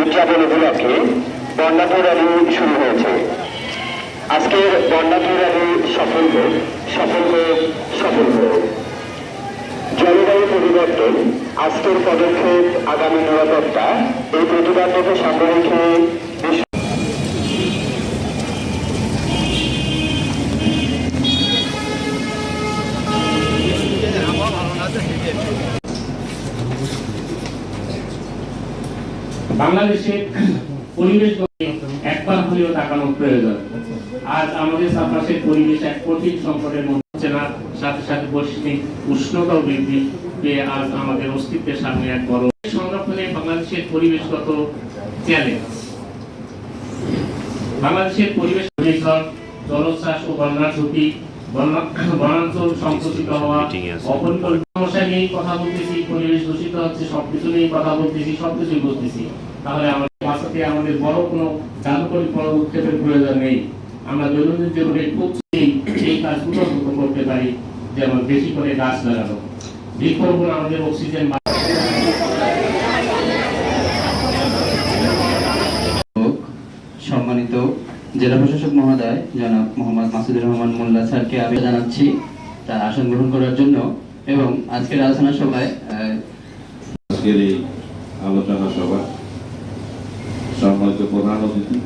উদযাপন উপলক্ষে বর্ণাঢ্য র্যালি শুরু হয়েছে। আজকের বর্ণাঢ্য র্যালি সফল হোক, সফল হোক, সফল হোক। জলবায়ু পরিবর্তন, আজকের পদক্ষেপ, আগামী নিরাপত্তা, এই প্রতিপাদ্যকে সামনে রেখে বাংলাদেশের পরিবেশ একবার হলেও তাকানোর প্রয়োজন। আজ আমাদের চারপাশের পরিবেশ এক কঠিন সংকটের মধ্যে হচ্ছে না, সাথে সাথে বৈশ্বিক উষ্ণতাও বৃদ্ধি পেয়ে আজ আমাদের অস্তিত্বের সামনে এক বড় সংরক্ষণে বাংলাদেশের পরিবেশগত চ্যালেঞ্জ। বাংলাদেশের পরিবেশ জলোচ্ছ্বাস ও বন্যার ঝুঁকি, বনাঞ্চল সংকুচিত হওয়া, অপরিকল্পিত সমস্যা নিয়েই কথা বলতেছি, পরিবেশ দূষিত হচ্ছে, সবকিছু নিয়েই কথা বলতেছি, সবকিছুই বলতেছি। তাহলে আমাদের বাঁচাতে আমাদের বড় কোনো জাদুকরী পদক্ষেপের প্রয়োজন নেই। আমরা দৈনন্দিন জীবনে খুব এই কাজগুলো করতে পারি, যেমন বেশি করে গাছ লাগানো, বৃক্ষরোপণ আমাদের অক্সিজেন। সম্মানিত জেলা প্রশাসক মহোদয় জনাব মোহাম্মদ মাসুদুর রহমান মোল্লা স্যারকে আমি জানাচ্ছি তার আসন গ্রহণ করার জন্য এবং আজকের আলোচনা সভায় আজকের এই আলোচনা সভা সম্মানিত প্রধান অতিথি